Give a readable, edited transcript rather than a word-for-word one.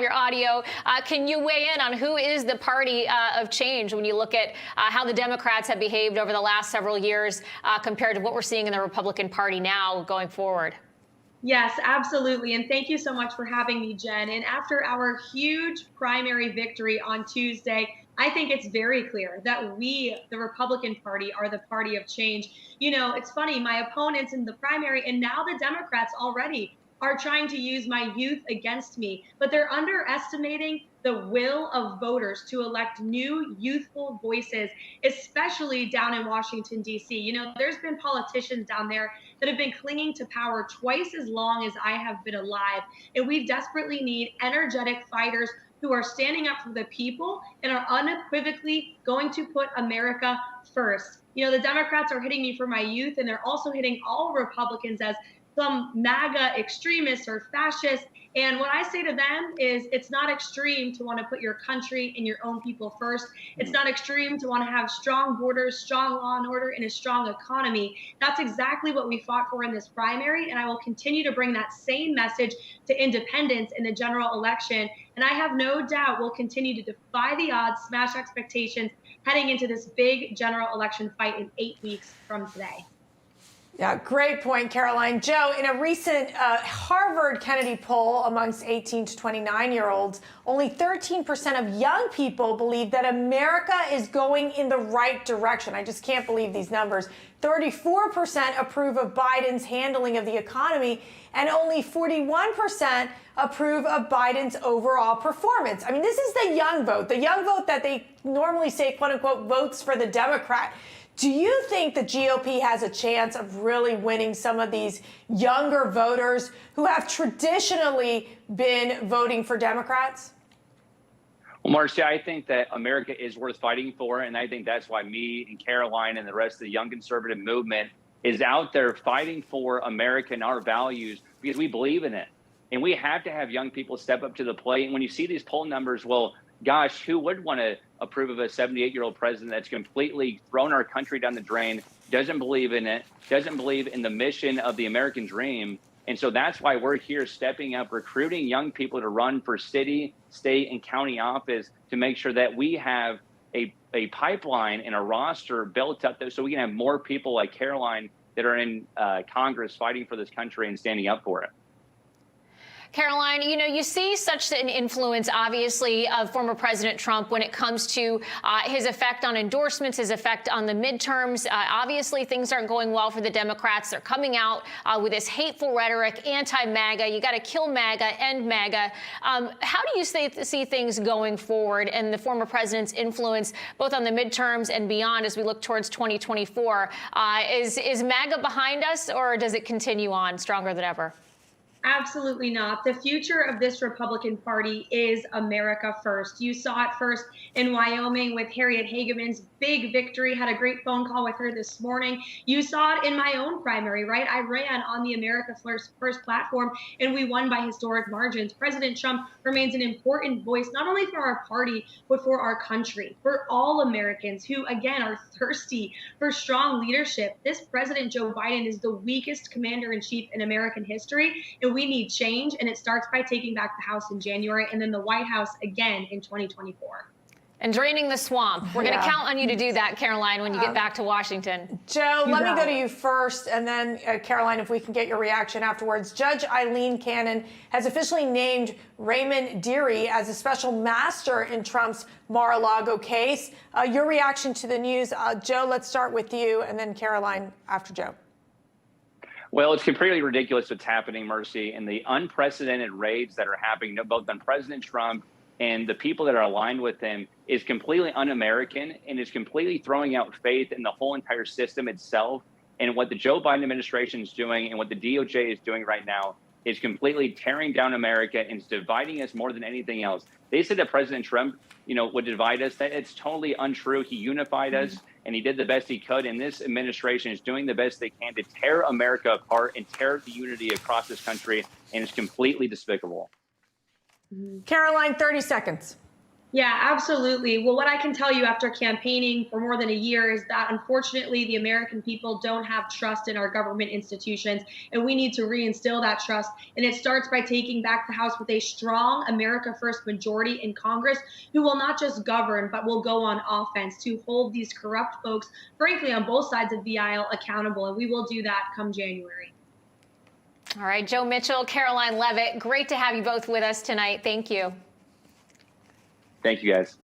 your audio. Can you weigh in on who is the party of change when you look at how the Democrats have behaved over the last several years compared to what we're seeing in the Republican Party now going forward? Yes, absolutely. And thank you so much for having me, Jen. And after our huge primary victory on Tuesday, I think it's very clear that we, the Republican Party, are the party of change. You know, it's funny, my opponents in the primary and now the Democrats already are trying to use my youth against me, but they're underestimating the will of voters to elect new youthful voices, especially down in Washington, D.C. You know, there's been politicians down there that have been clinging to power twice as long as I have been alive. And we desperately need energetic fighters who are standing up for the people and are unequivocally going to put America first. You know, the Democrats are hitting me for my youth, and they're also hitting all Republicans as some MAGA extremists or fascists. And what I say to them is it's not extreme to want to put your country and your own people first. It's not extreme to want to have strong borders, strong law and order, and a strong economy. That's exactly what we fought for in this primary. And I will continue to bring that same message to independents in the general election. And I have no doubt we'll continue to defy the odds, smash expectations heading into this big general election fight in 8 weeks from today. Yeah, great point, Karoline. Joe, in a recent Harvard Kennedy poll amongst 18 to 29-year-olds, only 13% of young people believe that America is going in the right direction. I just can't believe these numbers. 34% approve of Biden's handling of the economy, and only 41% approve of Biden's overall performance. I mean, this is the young vote that they normally say, quote unquote, votes for the Democrat. Do you think the GOP has a chance of really winning some of these younger voters who have traditionally been voting for Democrats? Well, Marcia, I think that America is worth fighting for, and I think that's why me and Karoline and the rest of the young conservative movement is out there fighting for America and our values because we believe in it. And we have to have young people step up to the plate. And when you see these poll numbers, well, gosh, who would want to approve of a 78-year-old president that's completely thrown our country down the drain, doesn't believe in it, doesn't believe in the mission of the American dream? And so that's why we're here stepping up, recruiting young people to run for city, state, and county office to make sure that we have a pipeline and a roster built up so we can have more people like Karoline that are in Congress fighting for this country and standing up for it. Karoline, you know, you see such an influence, obviously, of former President Trump when it comes to his effect on endorsements, his effect on the midterms. Obviously, things aren't going well for the Democrats. They're coming out with this hateful rhetoric, anti-MAGA. You got to kill MAGA, end MAGA. How do you see things going forward and the former president's influence both on the midterms and beyond as we look towards 2024? Is MAGA behind us, or does it continue on stronger than ever? Absolutely not. The future of this Republican Party is America first. You saw it first in Wyoming with Harriet Hageman's big victory. Had a great phone call with her this morning. You saw it in my own primary, right? I ran on the America First platform and we won by historic margins. President Trump remains an important voice, not only for our party, but for our country, for all Americans who, again, are thirsty for strong leadership. This President Joe Biden is the weakest commander-in-chief in American history, and we need change, and it starts by taking back the House in January and then the White House again in 2024. And draining the swamp. We're going to count on you to do that, Karoline, when you get back to Washington. Joe, let me go to you first, and then, Karoline, if we can get your reaction afterwards. Judge Eileen Cannon has officially named Raymond Dearie as a special master in Trump's Mar-a-Lago case. Your reaction to the news. Joe, let's start with you, and then Karoline after Joe. Well, it's completely ridiculous what's happening, Mercy, and the unprecedented raids that are happening, both on President Trump and the people that are aligned with him, is completely un-American and is completely throwing out faith in the whole entire system itself. And what the Joe Biden administration is doing and what the DOJ is doing right now is completely tearing down America and is dividing us more than anything else. They said that President Trump, would divide us. That it's totally untrue. He unified us and he did the best he could. And this administration is doing the best they can to tear America apart and tear the unity across this country. And it's completely despicable. Karoline, 30 seconds. Yeah, absolutely. Well, what I can tell you after campaigning for more than a year is that unfortunately the American people don't have trust in our government institutions, and we need to reinstill that trust. And it starts by taking back the House with a strong America First majority in Congress who will not just govern, but will go on offense to hold these corrupt folks, frankly, on both sides of the aisle accountable. And we will do that come January. All right, Joe Mitchell, Karoline Leavitt, great to have you both with us tonight. Thank you. Thank you, guys.